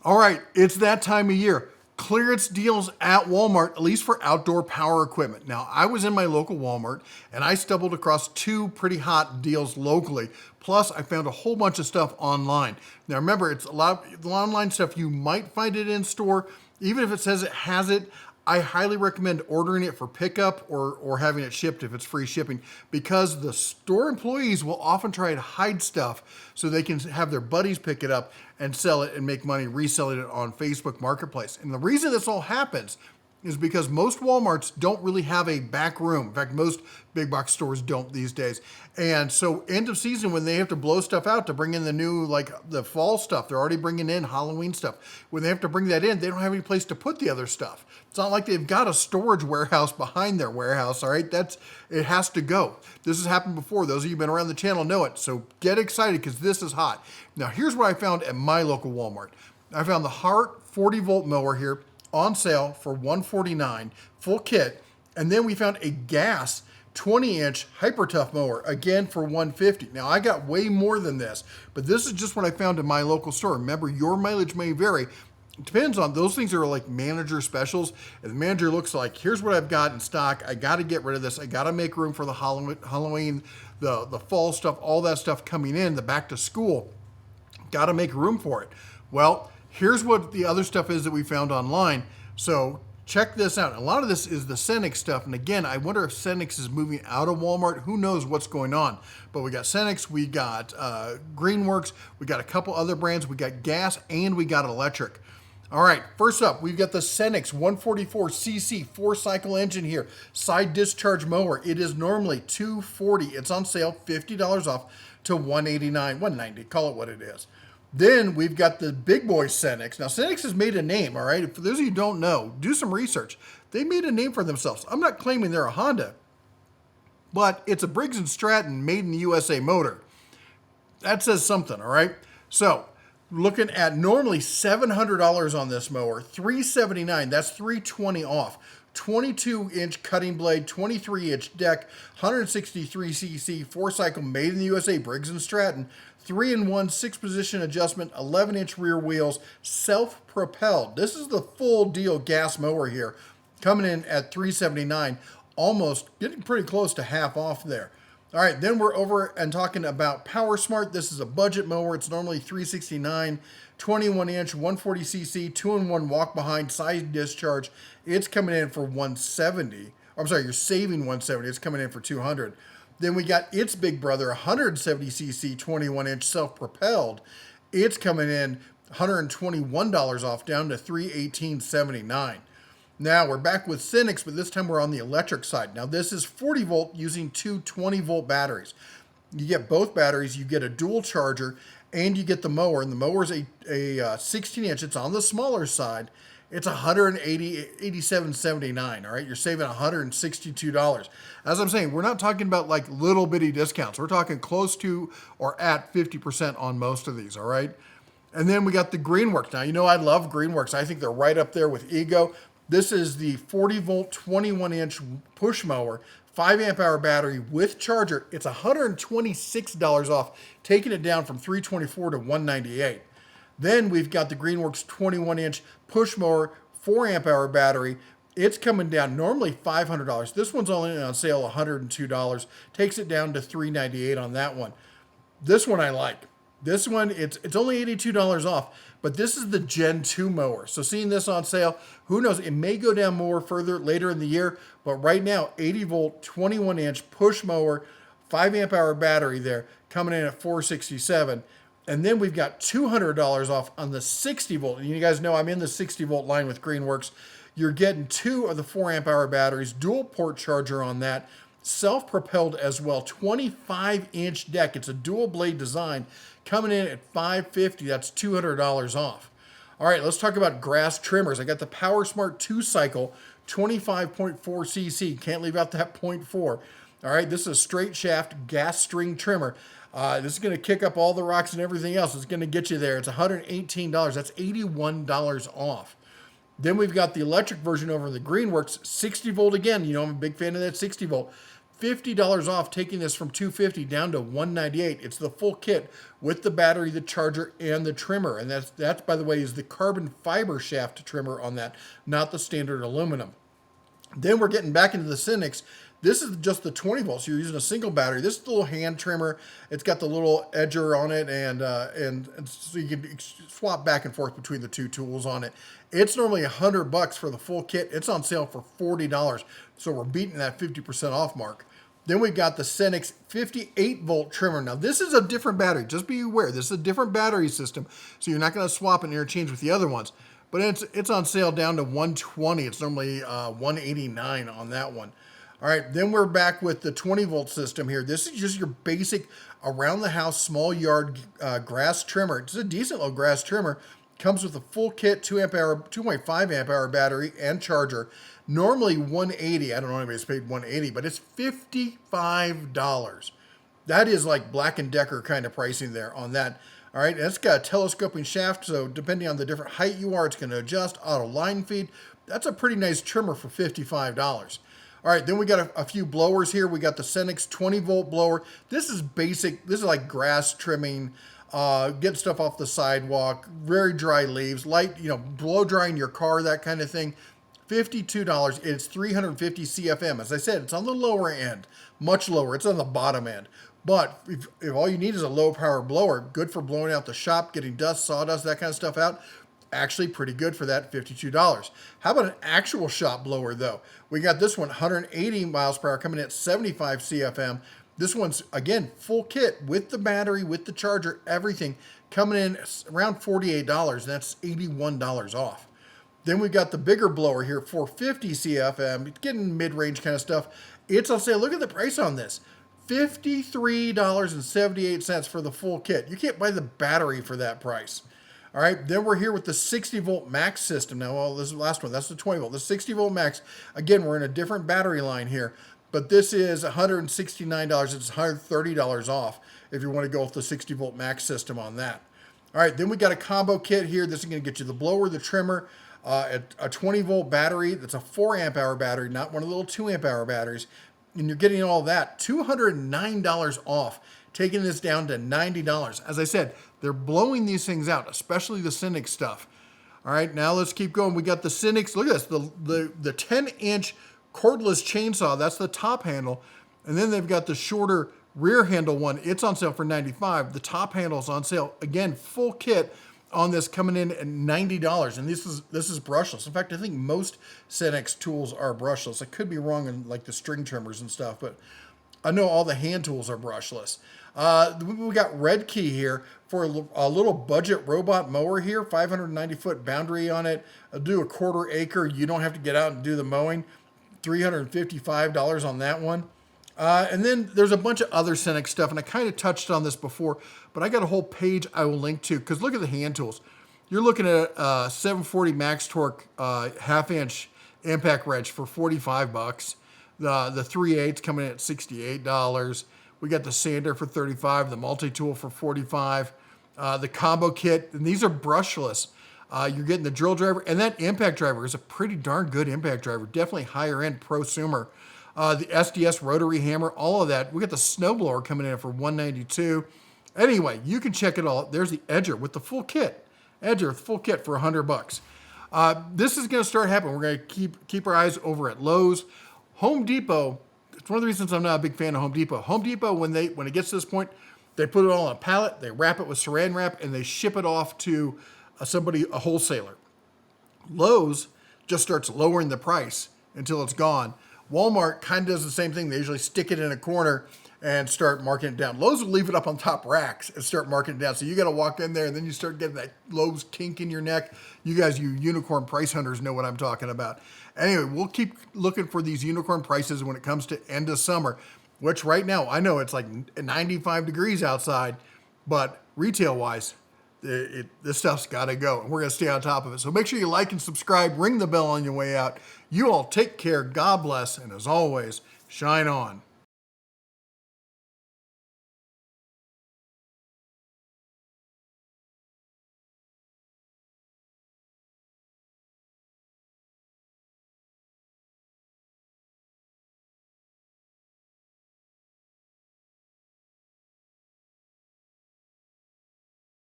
All right, it's that time of year. Clearance deals at Walmart, at least for outdoor power equipment. Now, I was in my local Walmart and I stumbled across two pretty hot deals locally. Plus, I found a whole bunch of stuff online. Now, remember, it's a lot of the online stuff. You might find it in store. Even if it says it has it, I highly recommend ordering it for pickup or having it shipped if it's free shipping, because the store employees will often try to hide stuff so they can have their buddies pick it up and sell it and make money reselling it on Facebook Marketplace. And the reason this all happens is because most Walmarts don't really have a back room. In fact, most big box stores don't these days. And so end of season, when they have to blow stuff out to bring in the new, like the fall stuff, they're already bringing in Halloween stuff. When they have to bring that in, they don't have any place to put the other stuff. It's not like they've got a storage warehouse behind their warehouse, all right? It has to go. This has happened before. Those of you who've been around the channel know it. So get excited because this is hot. Now, here's what I found at my local Walmart. I found the Hart 40-volt mower here on sale for $149, full kit. And then we found a gas 20-inch Hyper Tough mower, again for $150. Now, I got way more than this, but this is just what I found in my local store. Remember, your mileage may vary. It depends on, those things are like manager specials. And the manager looks like, here's what I've got in stock. I got to get rid of this. I got to make room for the Halloween, the fall stuff, all that stuff coming in, the back to school. Got to make room for it. Well, here's what the other stuff is that we found online. So check this out. A lot of this is the Cenex stuff. And again, I wonder if Cenex is moving out of Walmart. Who knows what's going on? But we got Cenex, we got Greenworks, we got a couple other brands, we got gas, and we got electric. All right, first up, we've got the Cenex 144cc 4-cycle engine here, side discharge mower. It is normally $240. It's on sale, $50 off to $189, $190, call it what it is. Then we've got the big boy Cenex. Now, Cenex has made a name, all right? For those of you who don't know, do some research. They made a name for themselves. I'm not claiming they're a Honda, but it's a Briggs & Stratton made in the USA motor. That says something, all right? So, looking at normally $700 on this mower, $379, that's $320 off. 22-inch cutting blade, 23-inch deck, 163cc, 4-cycle, made in the USA, Briggs & Stratton, 3-in-1, 6-position adjustment, 11-inch rear wheels, self-propelled. This is the full deal gas mower here, coming in at $379, almost getting pretty close to half off there. All right, then we're over and talking about Power Smart. This is a budget mower. It's normally $369, 21-inch, 140cc, 2-in-1 walk-behind, side discharge. It's coming in for $170. I'm sorry, you're saving $170. It's coming in for $200. Then we got its big brother, 170cc, 21-inch, self-propelled. It's coming in $121 off, down to $318.79. Now we're back with Cenex, but this time we're on the electric side. Now this is 40 volt using two 20-volt batteries. You get both batteries, you get a dual charger, and you get the mower. And the mower is a 16-inch. It's on the smaller side. It's $187.79. All right, you're saving $162. As I'm saying, we're not talking about like little bitty discounts. We're talking close to or at 50% on most of these. All right, and then we got the Greenworks. Now you know I love Greenworks. I think they're right up there with Ego. This is the 40-volt, 21-inch push mower, 5-amp-hour battery with charger. It's $126 off, taking it down from $324 to $198. Then we've got the Greenworks 21-inch push mower, 4-amp-hour battery. It's coming down normally $500. This one's only on sale $102. Takes it down to $398 on that one. This one I like. This one, it's only $82 off, but this is the Gen 2 mower. So seeing this on sale, who knows, it may go down more further later in the year, but right now, 80-volt, 21-inch push mower, 5-amp-hour battery there, coming in at $467. And then we've got $200 off on the 60-volt. And you guys know I'm in the 60-volt line with Greenworks. You're getting two of the 4-amp-hour batteries, dual port charger on that, self-propelled as well, 25-inch deck. It's a dual blade design, coming in at $550. That's $200 off. All right, let's talk about grass trimmers. I got the Power Smart 2-cycle, 25.4cc. Can't leave out that 0.4. All right, this is a straight shaft gas string trimmer. This is going to kick up all the rocks and everything else. It's going to get you there. It's $118. That's $81 off. Then we've got the electric version over in the Greenworks, 60 volt again. You know, I'm a big fan of that 60 volt. $50 off, taking this from $250 down to $198. It's the full kit with the battery, the charger, and the trimmer. And that's by the way, is the carbon fiber shaft trimmer on that, not the standard aluminum. Then we're getting back into the Cynics. This is just the 20 volts. You're using a single battery. This is the little hand trimmer. It's got the little edger on it, and so you can swap back and forth between the two tools on it. It's normally $100 for the full kit. It's on sale for $40, so we're beating that 50% off mark. Then we've got the Cynics 58 volt trimmer. Now this is a different battery. Just be aware, this is a different battery system, so you're not going to swap and interchange with the other ones. But it's on sale down to $120. It's normally $189 on that one. All right, then we're back with the 20 volt system here. This is just your basic around the house small yard grass trimmer. It's a decent little grass trimmer. Comes with a full kit, 2.5 amp hour battery and charger. Normally $180. I don't know anybody's paid $180, but it's $55. That is like Black & Decker kind of pricing there on that. All right, and it's got a telescoping shaft, so depending on the different height you are, it's going to adjust, auto line feed. That's a pretty nice trimmer for $55. All right, then we got a few blowers here. We got the Cynics 20 volt blower. This is basic. This is like grass trimming, getting stuff off the sidewalk, very dry leaves, light, blow drying your car, that kind of thing. $52. It's 350 CFM. As I said, it's on the lower end, much lower. It's on the bottom end. But if all you need is a low power blower, good for blowing out the shop, getting dust, sawdust, that kind of stuff out, actually pretty good for that $52. How about an actual shop blower though? We got this one, 180 miles per hour, coming in at 75 CFM. This one's, again, full kit with the battery, with the charger, everything, coming in around $48, and that's $81 off. Then we got the bigger blower here, 450 CFM, it's getting mid-range kind of stuff. It's on sale. Look at the price on this. $53.78 for the full kit. You can't buy the battery for that price. All right, then we're here with the 60 volt max system. Now, well, this is the last one. That's the 20 volt. The 60 volt max, again, we're in a different battery line here, but this is $169. It's $130 off if you want to go with the 60 volt max system on that. All right, then we got a combo kit here. This is going to get you the blower, the trimmer, a 20 volt battery. That's a 4 amp hour battery, not one of the little 2 amp hour batteries. And you're getting all that, $209 off, taking this down to $90. As I said, they're blowing these things out, especially the Cynic stuff. All right, now let's keep going. We got the Cynics. Look at this, the 10-inch cordless chainsaw. That's the top handle. And then they've got the shorter rear handle one. It's on sale for $95. The top handle is on sale. Again, full kit on this, coming in at $90. And this is brushless. In fact, I think most Cynics tools are brushless. I could be wrong in like the string trimmers and stuff, but I know all the hand tools are brushless. We got Red Key here for a little budget robot mower here, 590-foot boundary on it. I'll do a 1/4 acre. You don't have to get out and do the mowing. $355 on that one. And then there's a bunch of other Cynic stuff, and I kind of touched on this before, but I got a whole page I will link to, because look at the hand tools. You're looking at a 740 Max Torque half-inch impact wrench for $45. The 3/8 coming in at $68. We got the sander for $35, the multi-tool for $45, the combo kit, and these are brushless. You're getting the drill driver, and that impact driver is a pretty darn good impact driver, definitely higher end prosumer. The SDS rotary hammer, all of that. We got the snowblower coming in for $192. Anyway, you can check it all. There's the edger with the full kit. Edger, full kit for $100. This is going to start happening. We're going to keep our eyes over at Lowe's. Home Depot, it's one of the reasons I'm not a big fan of Home Depot. Home Depot, when it gets to this point, they put it all on a pallet, they wrap it with saran wrap, and they ship it off to a wholesaler. Lowe's just starts lowering the price until it's gone. Walmart kind of does the same thing. They usually stick it in a corner and start marking it down. Lowe's will leave it up on top racks and start marking it down. So you got to walk in there, and then you start getting that Lowe's kink in your neck. You guys, you unicorn price hunters, know what I'm talking about. Anyway, we'll keep looking for these unicorn prices when it comes to end of summer, which right now, I know it's like 95 degrees outside, but retail-wise, this stuff's got to go, and we're going to stay on top of it. So make sure you like and subscribe, ring the bell on your way out. You all take care, God bless, and as always, shine on.